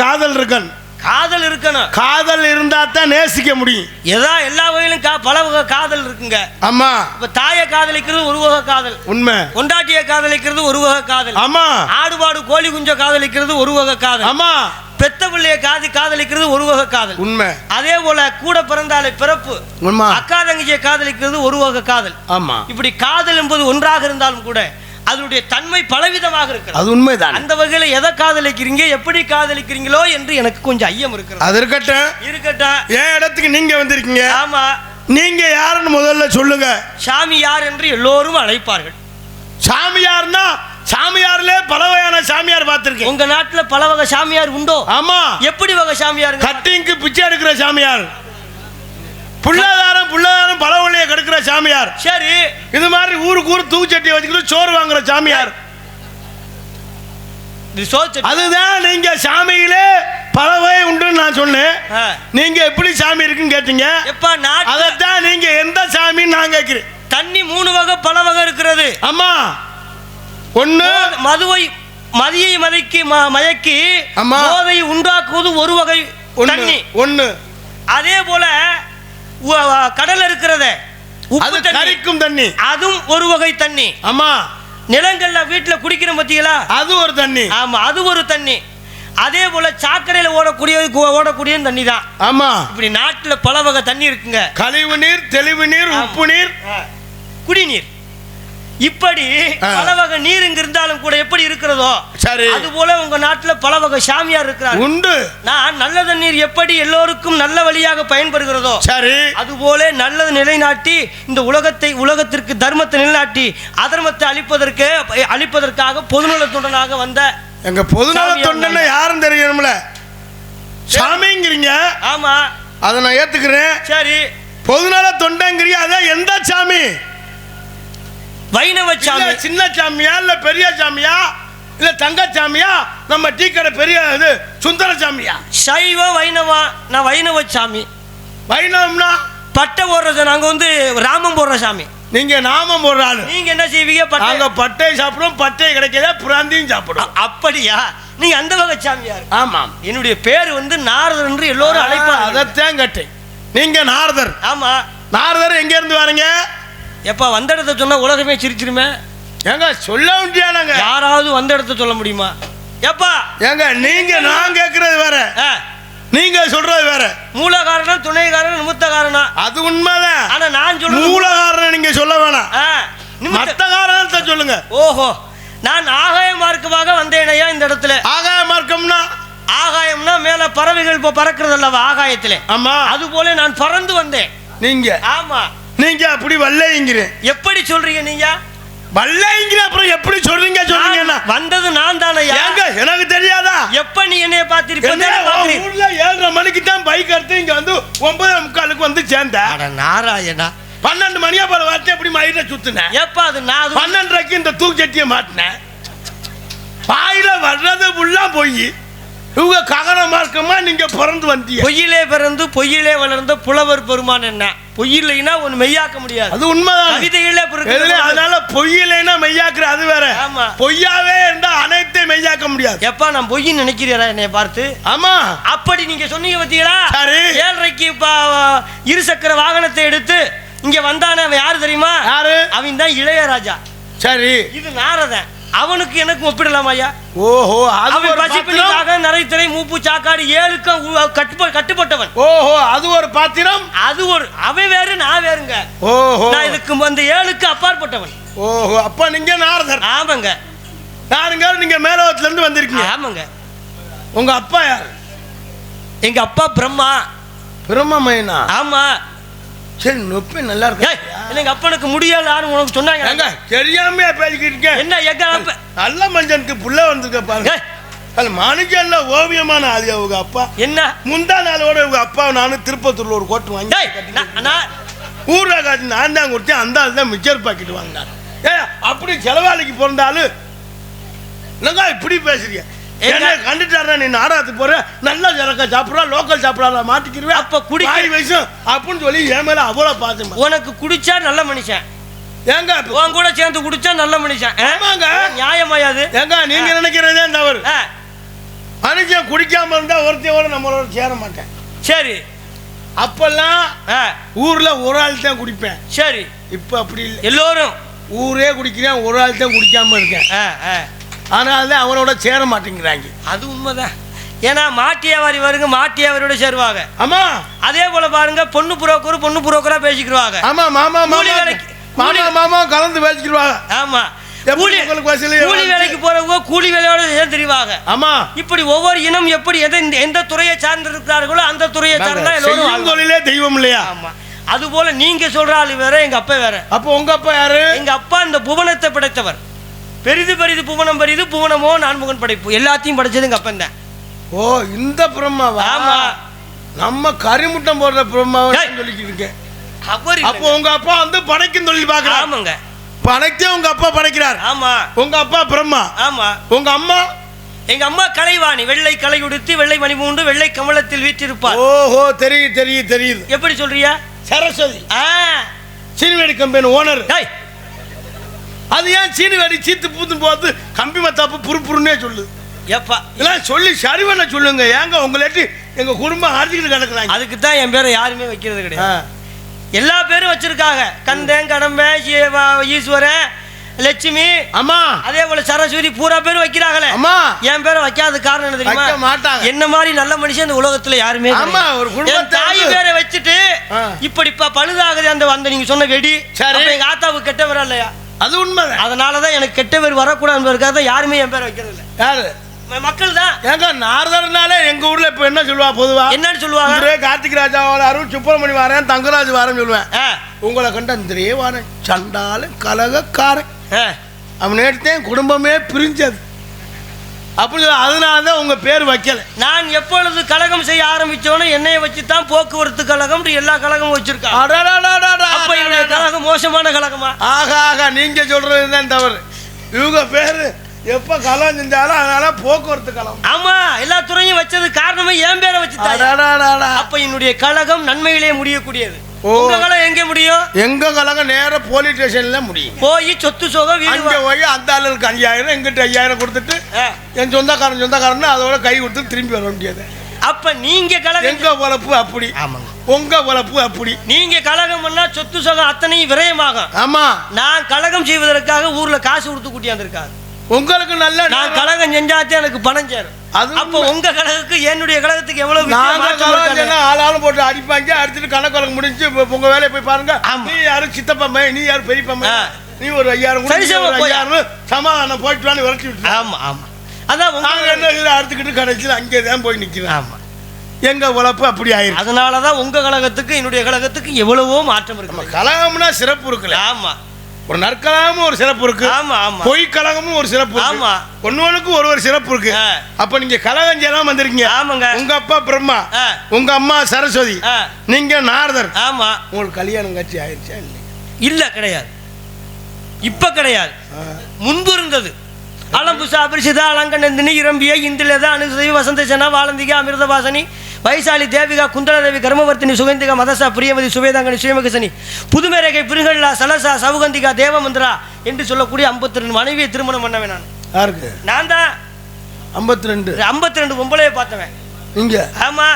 காதல் இருக்கணும். காதல் இருக்கணும். காதல் இருந்தா தான் நேசிக்க முடியும். ஏதா எல்லா வகையிலும் பல வகை காதல் இருக்குங்க. ஆமா. இப்ப தாயை காதலிக்கிறது ஒரு வகை காதல். உண்மை. கொண்டாட்டியை காதலிக்கிறது ஒரு வகை காதல். ஆமா. ஆடுபாடு கோழி குஞ்ச காதலிக்கிறது ஒரு வகை காதல். ஆமா. பெத்த பிள்ளைய காதலிக்கிறது ஒரு வகை காதல். உண்மை. அதே போல கூட பிறந்தாலே பிறப்பு, அக்கா தங்கச்சியை காதலிக்கிறது ஒரு வகை காதல். ஆமா. இப்படி காதல் என்பது ஒன்றாக இருந்தாலும் கூட அதனுடைய தன்மை பலவிதமாக இருக்கிறது. அது உண்மைதான். அந்த வகையில எதை காதலிக்கிறீங்க, எப்படி காதலிக்கிறீங்களோ என்று எனக்கு கொஞ்சம் ஐயம் இருக்கிறது. அது இருக்கட்டும். என் இடத்துக்கு நீங்க வந்திருக்கீங்க. ஆமா. நீங்க யாருன்னு முதல்ல சொல்லுங்க. சாமியார் என்று எல்லோரும் அழைப்பார்கள். சாமியார்னா சாமியார்ல பல வகையான சாமியார் பார்த்திருக்கேன். உங்க நாட்டுல பல வகை சாமியார் உண்டோ? ஆமா. எப்படி வகை சாமியார்? கட்டிங்க்கு பிச்சை எடுக்கிற சாமியார், புள்ளதாரம் பல வழியை கெடுக்கிற சாமியார். சரி. இது மாதிரி ஊருக்கு ஊர் தூக்குச்சட்டியை வச்சுக்கிட்டு சோறு வாங்குற சாமியார். அதுதான் நீங்க சாமியிலே பல வகை உண்டுன்னு நான் சொன்னேன். நீங்க எப்படி சாமி இருக்குன்னு கேட்டீங்க. அதைத்தான் நீங்க எந்த சாமின்னு நான் கேட்கிறேன். தண்ணி 3 வகை பல வகை இருக்கிறது. ஆமா. ஒண்ணு மதியை மயக்கி போதை உண்டாக்குவது ஒரு வகை தண்ணி. ஒண்ணு. அதே போல கடல் இருக்கிறத அது கரிக்கும் தண்ணி, அதுவும் ஒரு வகை தண்ணி. ஆமா. நிலங்கள்ல வீட்டுல குடிக்கிற பத்தியலா, அது ஒரு தண்ணி. ஆமா, அது ஒரு தண்ணி. அதே போல சாக்கடையில ஓடக்கூடிய தண்ணி தான். ஆமா. இப்படி நாட்டுல பல வகை தண்ணி இருக்குங்க. கழிவு நீர், தெளிவு நீர், உப்பு நீர், குடிநீர். இப்படி பல வகை நீர் இங்க இருந்தாலும் கூட எப்படி இருக்கிறதோ சரி, அது போல உங்க நாட்டுல பல வகை சாமியார் இருக்கிறார். உண்டு. நான் நல்ல தண்ணீர் எப்படி எல்லோருக்கும் நல்ல வழியாக பயன்படுகிறதோ சரி, அது போல நல்லது நிலைநாட்டி இந்த உலகத்திற்கு தர்மத்தை நிலைநாட்டி அதர்மத்தை அழிப்பதற்காக பொதுநல தொண்டனாக வந்த எங்க பொதுநல தொண்டனை யாரும் தெரியணும்ல. சாமிங்கிறீங்க. ஆமா, அதை நான் ஏத்துக்கிறேன். சரி, பொதுநல தொண்டங்கிறிய அதான் எந்த சாமி? வைணவ சாமி. சின்ன சாமியா இல்ல பெரிய சாமியா இல்ல தங்க சாமியா? நம்ம டீ கடை பெரிய இது சுந்தர சாமியா? சைவ வைணவா? நான் வைணவ சாமி. வைணவம்னா பட்டை போடுறது. நாங்க ராமம் போடுற சாமி. நீங்க நாமம் போடுற ஆளு. நீங்க என்ன செய்வீங்க? நாங்க பட்டை சாப்பிடுவோம், பட்டை கிடைக்கல புராந்தியும் சாப்பிடுவோம். அப்படியா? நீங்க அந்த வகை சாமியார்? ஆமாம். என்னுடைய பேர் நாரதர் என்று எல்லோரும் அழைப்பாங்க. அதைத்தான் கேட்டேன். நீங்க நாரதர்? ஆமா. நாரதர் எங்க இருந்து வரீங்க? எப்ப வந்த இடத்த சொன்னா உலகமே சிரிச்சிருமே. ஏங்க சொல்ல முடியாதாங்க? யாராவது வந்த இடத்த சொல்ல முடியுமா? எப்பா ஏங்க நீங்க நான் கேட்கறது வேற, நீங்க சொல்றது வேற. மூல காரணம், துணை காரணம், நிமித்த காரணம். அது உண்மைதான். ஆனா நான் சொல்றது மூல காரணம் நீங்க சொல்ல வேணாம், நிமித்த காரணத்தை சொல்லுங்க. ஓஹோ, நான் ஆகாய மார்க்கமாக வந்தேனையா இந்த இடத்துல. ஆகாய மார்க்கம்னா ஆகாயம்னா மேல பறவைகள் இப்போ பறக்கிறது அல்லவா ஆகாயத்திலே. ஆமா, அது போல நான் பறந்து வந்தேன். நீங்க? ஆமா. நீங்க அப்படி வல்லைங்கிறேன். எப்படி சொல்றீங்க நீங்க? வல்லைங்கிற அப்புறம் எப்படி சொல்றீங்க? சொல்றீங்க வந்தது நான் தானே. ஏங்க எனக்கு தெரியாதா? எப்ப நீ என்னைய பார்த்திருப்ப? ஊர்ல 7:30 மணிக்கு தான் பைக் எடுத்து இங்க 9:45 வந்து சேர்ந்த. நாராயணா, 12 மணியா போல வார்த்தை எப்படி மயில சுத்துன? எப்ப அது நான் 12:30க்கு இந்த தூக்கச்சட்டியை மாட்டினேன். பாயில வர்றது ஃபுல்லா போய் இவங்க ககன மார்க்கமா நீங்க பிறந்து வந்தீங்க. பொய்யிலே பிறந்து பொய்யிலே வளர்ந்த புலவர் பெருமான் என்ன? பொய்யில்லைன்னா ஒன்னு மெய்யாக்க முடியாது. அது உண்மைதான். கவிதையிலே பிறகு அதனால பொய்யில்லைன்னா மெய்யாக்குற அது வேற. ஆமா, பொய்யாவே இருந்தா அனைத்தையும் மெய்யாக்க முடியாது. எப்பா நான் பொய்ன்னு நினைக்கிறீரா என்னைய பார்த்து? ஆமா. அப்படி நீங்க சொன்னீங்க பாத்தீங்களா? சரி. 7:30க்கு இருசக்கர வாகனத்தை எடுத்து இங்க வந்தானே அவன் யாரு தெரியுமா? யாரு? அவன் தான் இளையராஜா. சரி, இது நாரதன். அவனுக்கு எனக்கு ஒப்பிடலாம் ஐயா. ஓஹோ, அவன் பசிப்பிணிக்காக நரைத்திரை மூப்பு சாக்காடு 7க்கும் கட்டுப்பட்டவன். ஓஹோ, அது ஒரு பாத்திரம். அது ஒரு அவன் வேறு நான் வேறுங்க. ஓஹோ, நான் இதுக்கு அந்த 7க்கு அப்பாற்பட்டவன். ஓஹோ, அப்ப நீங்க நாரதர்? ஆமாங்க. யாருங்க நீங்க? மேலோகத்துல இருந்து வந்திருக்கீங்க? ஆமாங்க. உங்க அப்பா யாரு? எங்க அப்பா பிரம்மா. பிரம்மமயனா? ஆமா. சரி, நொப்பி நல்லா இருக்கு. எங்க அப்பனுக்கு முடியல யாரும் உனக்கு சொன்னாங்க? தெரியாம பேசிக்கிட்டு இருக்கேன். என்ன எங்க அப்பா நல்ல மஞ்சனுக்கு புள்ள வந்திருக்க பாருங்க. அது மனுஷன்ல ஓவியமான ஆளு அவங்க அப்பா. என்ன முந்தா நாளோட உங்க அப்பா நானும் திருப்பத்தூர்ல ஒரு கோட்டு வாங்கி ஊர்ல காட்டி நான் தான் கொடுத்தேன். அந்த ஆள் தான் மிச்சர் பாக்கெட் வாங்கினார். அப்படி செலவாளிக்கு பிறந்தாலும் என்னங்க இப்படி பேசுறீங்க? என்ன கண்டுட்டாரா நீ நாடகத்துக்கு போற? நல்ல ஜனக்க சாப்பிடா, லோக்கல் சாப்பிடா மாட்டிக்கிடுவேன். அப்ப குடிக்க வயசு அப்படின்னு சொல்லி என் மேல அவ்வளவு பாத்து. உனக்கு குடிச்சா நல்ல மனுஷன். ஏங்க உன் கூட சேர்ந்து குடிச்சா நல்ல மனுஷன். ஆமாங்க, நியாயமாயாது. ஏங்க நீங்க நினைக்கிறதே தவறு. மனுஷன் குடிக்காம இருந்தா எவனும் நம்மளோட சேர மாட்டேன். சரி. அப்பெல்லாம் ஊர்ல ஒரு ஆள் தான் குடிப்பேன். சரி. இப்ப அப்படி இல்லை, எல்லோரும் ஊரே குடிக்கிறேன், ஒரு ஆள் தான் குடிக்காம இருக்கேன். அதனால தான் அவனோட சேர மாட்டேங்கிறாங்க. அது உண்மைதான். ஏன்னா மாட்டியாவாரி வருங்க, மாட்டியாவாரியோட சேருவாங்க. ஆமா. அதே போல பாருங்க, பொண்ணு புரோக்கரா பேசிக்கிடுவாங்க. ஆமா மாமா மாமா கலந்து பேசிக்கிடுவாங்க. ஆமா. கூலி வேலைக்கு போறவங்க கூலி வேலையோட சேர்ந்துருவாங்க. ஆமா. இப்படி ஒவ்வொரு இனம் எப்படி எந்த துறையை சார்ந்திருக்கிறார்களோ அந்த துறையை சார்ந்தா எல்லோரும் தொழிலே தெய்வம் இல்லையா? ஆமா. அது போல நீங்க சொல்ற ஆளு வேற, எங்க அப்பா வேற. அப்போ உங்க அப்பா யாரு? எங்க அப்பா இந்த புவனத்தை படைத்தவர். பெரிது புவனம் பெரிது, புவனமோ நான்முகன் படைப்பு, எல்லாத்தையும் படைச்சது எங்க அப்பன் தான். ஓ, இந்த பிரம்மாவா? ஆமா. நம்ம கரிமுட்டம் போடுற பிரம்மாவை சொல்லிக்கிட்டு இருக்கேன். அப்போ உங்க அப்பா வந்து படைக்கும் தொழில் பாக்குறாரு. ஆமாங்க. படைக்க உங்க அப்பா படைக்கிறார். ஆமா. உங்க அப்பா பிரம்மா. ஆமா. உங்க அம்மா? எங்க அம்மா கலைவாணி, வெள்ளை கலை உடுத்தி வெள்ளை மணி மூண்டு வெள்ளை கமலத்தில் வீற்றிருப்பார். ஓஹோ, தெரியுது. எப்படி சொல்றியா? சரஸ்வதி. சீனிவேடி கம்பெனி ஓனர். அது ஏன் சீனிவேடி சீத்து பூத்து போது கம்பி மத்தாப்பு புருப்புருன்னே சொல்லு. எப்பா இதெல்லாம் சொல்லி சரி பண்ண சொல்லுங்க. ஏங்க உங்களாட்டி எங்க குடும்பம் ஆர்த்திக்கிட்டு கிடக்குறாங்க. அதுக்கு தான் என் பேரை யாருமே வைக்கிறது கிடையாது. எல்லா பேரும் வச்சிருக்காங்க. கந்தன், கடம்பை, ஈஸ்வரன், லட்சுமி. ஆமா. அதே போல சரஸ்வதி, பூரா பேரும் வைக்கிறாங்களே. ஆமா. என் பேரை வைக்காத காரணம் என்ன தெரியுமா? மாட்டாங்க. என்ன மாதிரி நல்ல மனுஷன் இந்த உலகத்துல யாருமே. ஆமா. ஒரு குடும்பம் தாய் பேரை வச்சுட்டு இப்படி பழுதாகுது அந்த நீங்க சொன்ன வெடி. எங்க ஆத்தாவுக்கு கெட்ட பேரா இல்லையா? அது உண்மை. அதனாலதான் எனக்கு கெட்ட பேர் வரக்கூடாது, யாருமே என் பேரை வைக்கிறது இல்லை. யாரு? மக்கள் தான். ஏங்க நாரதர்னாலே எங்க ஊர்ல இப்ப என்ன சொல்லுவா? பொதுவா என்னன்னு சொல்லுவாங்க? கார்த்திக் ராஜா அருள் சுப்பிரமணி வாரன், தங்கராஜ் வாரன் சொல்லுவேன். உங்களை கண்ட இந்திரே வாரன், சண்டால கலகக்காரன், அவன் எடுத்தேன் குடும்பமே பிரிஞ்சது அப்படி. அதனாலதான் உங்க பேர் வைக்கல. நான் எப்பொழுது கழகம் செய்ய ஆரம்பிச்சோன்னு என்னைய வச்சுதான் போக்குவரத்து கழகம் எல்லா கழகமும் வச்சிருக்காங்க. கழகம் மோசமான கழகமா? ஆகா, நீங்க சொல்றதுதான் தவறு. இவங்க பேரு எப்ப கலம் செஞ்சாலும் அதனால போக்குவரத்து கழகம். ஆமா, எல்லா துறையும் வச்சது காரணமே என் பேரை வச்சுதான். அப்ப என்னுடைய கழகம் நன்மையிலே முடியக்கூடியது. உங்க கழகம் எங்க முடியும்? எங்க கழகம் நேர போலீஸ் ஸ்டேஷன்ல முடியும். போய் சொத்து சோக வீடு போய் அந்த ஆளுக்கு 5000 எங்கிட்ட 5000 கொடுத்துட்டு என் சொந்தக்காரன் அதோட கை கொடுத்து திரும்பி வர முடியாது. அப்ப நீங்க கழகம் எங்க பொழப்பு அப்படி. ஆமாங்க. உங்க பொழப்பு அப்படி. நீங்க கழகம் பண்ணா சொத்து சோகம் அத்தனையும் விரயமாகும். ஆமா. நான் கழகம் செய்வதற்காக ஊர்ல காசு கொடுத்து கூட்டியாந்துருக்காங்க. உங்களுக்கு நல்ல நான் கழகம் செஞ்சாத்தே எனக்கு பணம் சேரும். அப்ப உங்க கழகத்துக்கு என்னுடைய கழகத்துக்கு எவ்வளவு ஆளாலும் போட்டு அடிப்பாங்க. அடிச்சுட்டு கணக்கு முடிஞ்சு உங்க வேலையை போய் பாருங்க. நீ யாரு சித்தப்பா, நீ யாரு பெரியப்பா, நீ ஒரு 5000 சமாதானம் போயிட்டு விரட்டி விட்டு. ஆமா ஆமா. அதான் அறுத்துக்கிட்டு கடைசியில் அங்கேதான் போய் நிக்கிறேன். ஆமா. எங்க உழைப்பு அப்படி ஆயிருக்கு. அதனாலதான் உங்க கழகத்துக்கு என்னுடைய கழகத்துக்கு எவ்வளவோ மாற்றம் இருக்கு. கழகம்னா சிறப்பு இருக்குல்ல? ஆமா. ஒரு நற்கழகமும் ஒரு சிறப்பு இருக்கு. ஆமா ஆமா. பொய் கழகமும் ஒரு சிறப்பு இருக்கு. ஆமா. ஒன்னொன்னுக்கு ஒரு சிறப்பு இருக்கு. அப்ப நீங்க கழகம் செய்யலாம் வந்திருக்கீங்க. ஆமாங்க. உங்க அப்பா பிரம்மா, உங்க அம்மா சரஸ்வதி, நீங்க நாரதர். ஆமா. உங்களுக்கு கல்யாணம் காட்சி ஆயிடுச்சா? இல்ல, கிடையாது. இப்ப கிடையாது. முன்பு இருந்தது. அலம்புசா அபிரிசிதா அலங்கநந்தினி இரம்பிய இந்திரலதா அனுசவி வசந்தசனா வாலந்திகா அமிர்தவாசனி வைசாலி தேவிகா குந்தலதேவி கர்மவர்த்தினி சுகந்திகா மதசா பிரியமதி சுவேதாங்கனி ஸ்ரீமகசனி புதுமேரகை பிருங்கல்லா சலசா சவுகந்திகா தேவமந்திரா என்று சொல்லக்கூடிய 52 மனைவியை திருமணம் பண்ணவேன் நான். யாருக்கு? நான் தான். 52 பொம்பளைய பார்த்தவன் இங்க. ஆமா.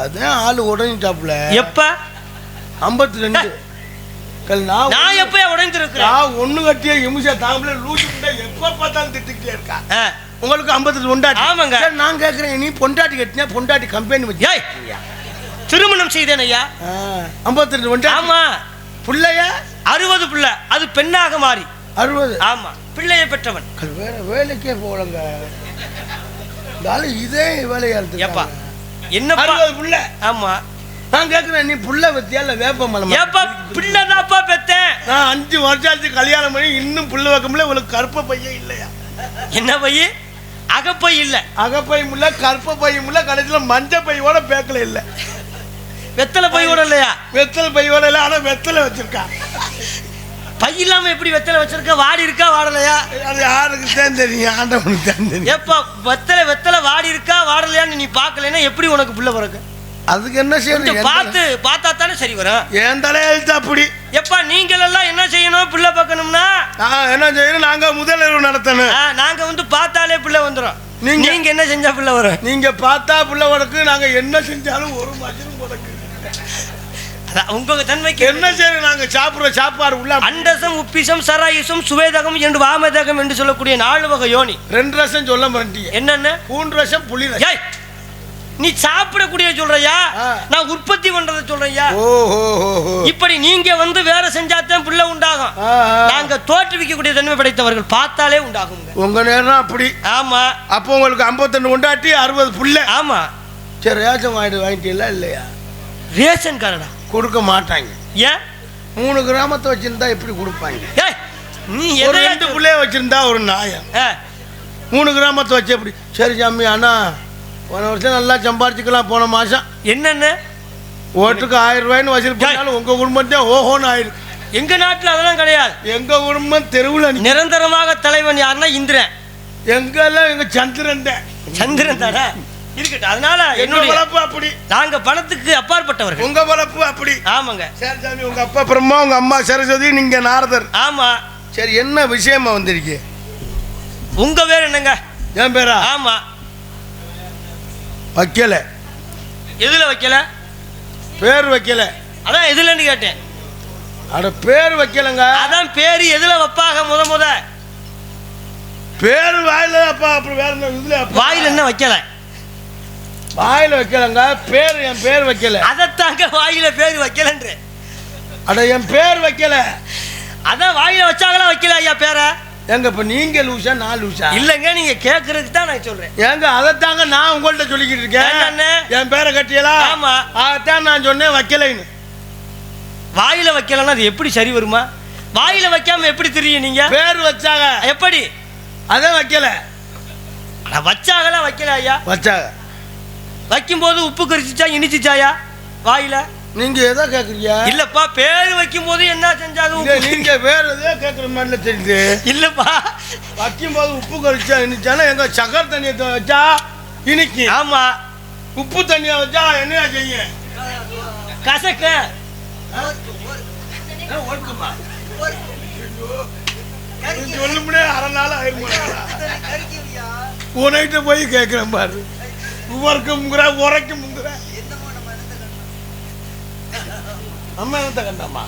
அதான் ஆளு உடஞ்சிட்டாப்ல. எப்ப? 52. நான் எப்ப உடைஞ்சிருக்கேன்? ஒண்ணு கட்டிய இமுசா தாம்பல லூசு எப்ப பார்த்தாலும் திட்டிக்கிட்டே இருக்கா. உங்களுக்கு 52 பொண்டாட்டி. ஆமாங்க. நான் கேட்கிறேன், நீ பொண்டாட்டி கட்டினா பொண்டாட்டி கம்பெனி வச்சு திருமணம் செய்தேன் ஐயா. 52 பொண்டாட்டி. ஆமா. பிள்ளைய 60 பிள்ளை. அது பெண்ணாக மாறி 60. ஆமா. பிள்ளையை பெற்றவன். வேற வேலைக்கே போலங்க. இதே வேலையா இருக்கு. என்ன 60 பிள்ளை? ஆமா. நான் கேட்கிறேன், நீ புள்ள பத்தியா இல்ல வேப்ப மரம்? ஏப்பா பிள்ளைதாப்பா பெத்தேன். நான் 5 வருஷத்துக்கு கல்யாணம் பண்ணி இன்னும் புள்ள வைக்கல. உங்களுக்கு கருப்ப பையே இல்லையா? என்ன பைய? அகப்பை இல்ல. அகப்பையும் இல்ல, கருப்ப பையும் இல்ல, கடைசியில மஞ்ச பையோட பேக்கல இல்ல. வெத்தலை பையோட இல்லையா? வெத்தலை பையோட இல்ல, ஆனா வெத்தலை வச்சிருக்கா. பை இல்லாம எப்படி வெத்தலை வச்சிருக்க? வாடி இருக்கா வாடலையா? அது யாருக்கு தான் தெரியும், ஆண்டவனுக்கு தான் தெரியும். ஏப்பா வெத்தலை வாடி இருக்கா வாடலையான்னு நீ பாக்கலைன்னா எப்படி உனக்கு புள்ள பிறகு? அதுக்கு என்ன செய்யணும்? பார்த்தா தானே சரி வரும். என் தலையெழுத்து அப்படி. எப்பா நீங்கள் எல்லாம் என்ன செய்யணும்? பிள்ளை பார்க்கணும்னா என்ன செய்யணும்? நாங்க முதலிரவு நடத்தணும். நாங்க பார்த்தாலே பிள்ளை வந்துடும். நீங்க என்ன செஞ்சா பிள்ளை வரும்? நீங்க பார்த்தா பிள்ளை வளர்க்கு, நாங்க என்ன செஞ்சாலும் ஒரு மஜரும் வளர்க்கு. உங்க தன்மைக்கு என்ன செய்யணும்? நாங்க சாப்பிடுற சாப்பாடு உள்ள அண்டசம், உப்பிசம், சராயுசம், சுவேதகம் என்று வாமதகம் என்று சொல்லக்கூடிய 4 வகை யோனி. 2 ரசம் சொல்ல மறந்தீங்க. என்னென்ன? பூண்டு ரசம், புளி ரசம். நீ சாப்பிடக்கூடிய சொல்றியா, நான் உற்பத்தி பண்றத சொல்றியா? இப்படி நீங்க வந்து வேற செஞ்சாதான் பிள்ளை உண்டாகும். நாங்க தோற்றுவிக்கக்கூடிய தன்மை படைத்தவர்கள், பார்த்தாலே உண்டாகும். உங்க நேரம் அப்படி. ஆமா. அப்போ உங்களுக்கு 52 கொண்டாட்டி 60 புள்ள. ஆமா. சரி, ரேஷன் வாங்கிட்டீங்களா இல்லையா? ரேஷன் கார்டா கொடுக்க மாட்டாங்க. ஏன்? 3 கிராமத்தை வச்சிருந்தா எப்படி கொடுப்பாங்க? நீ ஒரு 2 பிள்ளைய வச்சிருந்தா ஒரு நாயம். 3 கிராமத்தை வச்சு எப்படி? சரி சாமி, அண்ணா போன வருஷம் நல்லா சம்பாரிச்சுக்கலாம். போன மாசம் என்னென்ன ஓட்டுக்கு 1000 ரூபாய்னு வசூல் பண்ணாலும் உங்க குடும்பத்தே ஓஹோன்னு ஆயிருக்கு. எங்க நாட்டுல அதெல்லாம் கிடையாது. எங்க குடும்பம் தெருவில் நிரந்தரமாக தலைவன் யாருன்னா இந்திரன். எங்கெல்லாம் எங்க சந்திரன் தான். சந்திரன் தானே இருக்கட்டும். அதனால என்னோட வளர்ப்பு அப்படி. நாங்க பணத்துக்கு அப்பாற்பட்டவர்கள். உங்க வளர்ப்பு அப்படி. ஆமாங்க. சரி சாமி, உங்க அப்பா பிரம்மா, உங்க அம்மா சரஸ்வதி, நீங்க நாரதர். ஆமா. சரி, என்ன விஷயமா வந்திருக்கு? உங்க பேர் என்னங்க? என் பேரா? ஆமா. வைக்கல. எதுல வைக்கல? பேர் வைக்கல. அதான் எதுலன்னு கேட்டேன். அட பேர் வைக்கலங்க. அதான் பேரு எதுல வைப்பாக? முத பேர் வாயில அப்பா. அப்படி வேற இதுல வாயில என்ன வைக்கல? வாயில வைக்கலங்க. பேர், என் பேர் வைக்கல. அதத்தாங்க வாயில பேர் வைக்கலன்ற. அட என் பேர் வைக்கல. அதான் வாயில வச்சாங்களா வைக்கல ஐயா பேரை? எங்க இப்ப நீங்க லூசா நான் லூசா? இல்லங்க, நீங்க கேக்குறதுக்கு தான் நான் சொல்றேன். ஏங்க அதத்தாங்க நான் உங்கள்ட்ட சொல்லிக்கிட்டு இருக்கேன். என் பேரை கட்டியலா? ஆமா. அதான் நான் சொன்னேன் வைக்கலைன்னு. வாயில வைக்கலன்னா அது எப்படி சரி வருமா? வாயில வைக்காம எப்படி தெரியும் நீங்க? பேர் வச்சாங்க. எப்படி? அதான் வைக்கல. வச்சாங்களா வைக்கல ஐயா? வச்சாங்க. வைக்கும் போது உப்பு கரிச்சிச்சா இனிச்சிச்சாயா வாயில? நீங்க எதை கேக்குறீங்க? இல்லப்பா, பேர் வைக்கும் போது என்ன செஞ்சாங்க? நீங்க வேற எதோ கேக்குற மாதிரி தெரியுது. இல்லப்பா, வைக்கும் போது உப்பு கரிச்சா இனிச்சானா எங்க சக்கரை தண்ணியை வச்சா இனிக்கு. ஆமா. உப்பு தண்ணியை வச்சா என்ன செய்ய? கசக்க. சொல்லுமுனே அரை நாள் ஆயிருமா? உனக்கிட்ட போய் கேட்கிறேன் பாரு. உவர்க்குங்கிற உரைக்கும்ங்கிற அம்மா என்ன கண்டாமா?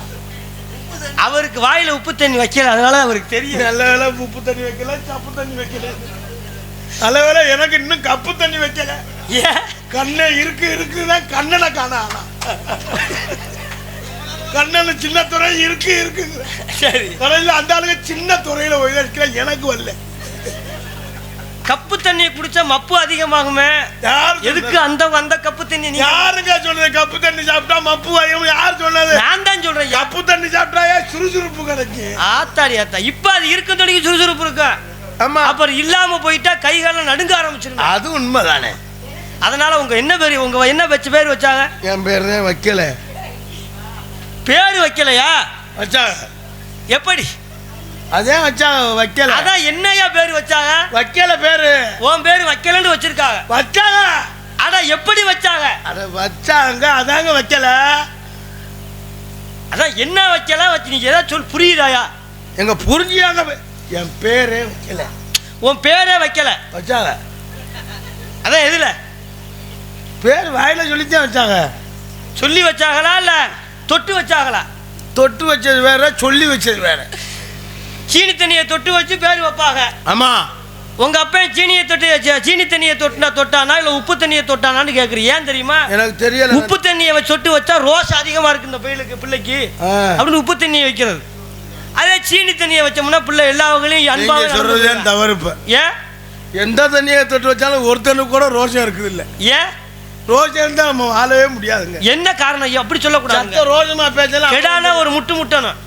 அவருக்கு வாயில உப்பு தண்ணி வைக்கல, அதனால அவருக்கு தெரியும். நல்ல வேலை உப்பு தண்ணி வைக்கல, சப்பு தண்ணி வைக்கல. நல்ல வேலை எனக்கு இன்னும் கப்பு தண்ணி வைக்கல. ஏன்? கண்ணே இருக்குதான் கண்ணனை காண. ஆனா கண்ணனு சின்ன துறை இருக்கு. சரி, துறையில அந்த ஆளுங்க சின்ன துறையில இருக்கிற எனக்கு வரல. கப்பு தண்ணியை குடிச்சா மப்பு அதிகமாகுமே. எதுக்கு அந்த கப்பு தண்ணி? யாருங்க சொன்னது கப்பு தண்ணி சாப்பிட்டா மப்பு அதிகம்? யார் சொன்னது? நான் தான் சொல்றேன். கப்பு தண்ணி சாப்பிட்டா சுறுசுறுப்பு கிடைக்கு. ஆத்தாடி ஆத்தா, இப்ப அது இருக்கும் தண்ணிக்கு சுறுசுறுப்பு இருக்கு. ஆமா. அப்புறம் இல்லாம போயிட்டா கை காலம் நடுங்க ஆரம்பிச்சிருங்க. அது உண்மைதானே. அதனால உங்க என்ன பேரு? உங்க என்ன பேர் வச்சாங்க? என் பேர் தான் வைக்கல. பேரு வைக்கலையா? வச்சாங்க. எப்படி? அதே வச்சாங்க. வைக்கல. அதான் என்னையா பேரு வச்சாங்க? வைக்கல பேரு. உன் பேரு வைக்கலன்னு வச்சிருக்காங்க. வச்சாங்க. அட எப்படி வச்சாங்க? அட வச்சாங்க, அதாங்க வைக்கல. அதான் என்ன வைக்கல வச்சு? நீங்க ஏதாவது சொல், புரியுதாயா? எங்க புரிஞ்சியாங்க. என் பேரே வைக்கல. உன் பேரே வைக்கல. வச்சாங்க. அதான் எதுல? பேர் வாயில சொல்லித்தான் வச்சாங்க. சொல்லி வச்சாங்களா இல்ல தொட்டு வச்சாங்களா? தொட்டு வச்சது வேற, சொல்லி வச்சது வேற. சீனி தண்ணியை தொட்டு வச்சு பேர் வைப்பாங்க. ஆமா. உங்க அப்பா சீனி தண்ணியை தொட்டானா இல்ல உப்பு தண்ணியை தொட்டானான்னு கேக்குறீங்க. ஏன் தெரியுமா? எனக்கு தெரியல. உப்பு தண்ணியை தொட்டு வச்சா ரோஸ் அதிகமா இருக்கு இந்த பிள்ளைக்கு அப்படின்னு உப்பு தண்ணியை வைக்கிறது. அதே சீனி தண்ணியை வச்சோம்னா பிள்ளை எல்லா வகையிலும் அன்பாக சொல்றது தவறு. ஏன் எந்த தண்ணியை தொட்டு வச்சாலும் ஒருத்தனுக்கு கூட ரோஷம் இருக்குது இல்ல? ஏன் ரோஷம் இருந்தா நம்ம வாழவே முடியாதுங்க. என்ன காரணம்? அப்படி சொல்லக்கூடாது. ரோஷமா பேசலாம். கெடானா ஒரு முட்டணும்,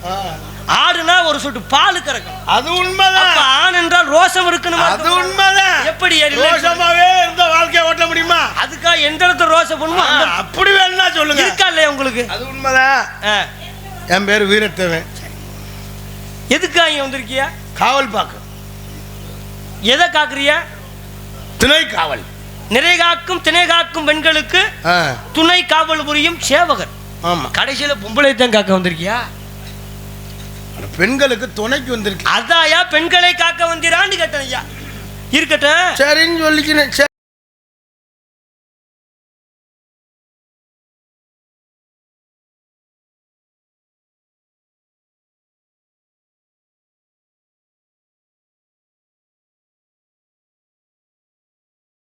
ஆடுனா ஒரு சொட்டு பால் கறக்கும். அது உண்மைதான். ஆண் என்றால் ரோஷம் இருக்கணும். அது உண்மைதான். எப்படி ரோஷமாவே இருந்த வாழ்க்கையை ஓட்ட முடியுமா? அதுக்காக எந்த இடத்துல ரோஷம் பண்ணுமோ அப்படி வேணா சொல்லுங்க. இருக்கா இல்லையா உங்களுக்கு? அது உண்மைதான். என் பேர் வீரத்தவன். எதுக்காக இங்க வந்திருக்கியா? காவல் பாக்க. எதை காக்குறியா? துணை காவல். நிறை காக்கும் திணை காக்கும் பெண்களுக்கு துணை காவல் புரியும் சேவகர். ஆமா. கடைசியில பொம்பளை தான் காக்க வந்திருக்கியா? பெண்களுக்கு துணைக்கு வந்திருக்கு. அதாயா பெண்களை காக்க வந்திரான்னு கேட்டேன் ஐயா. இருக்கட்டும் சரின்னு சொல்லிக்கினேன்.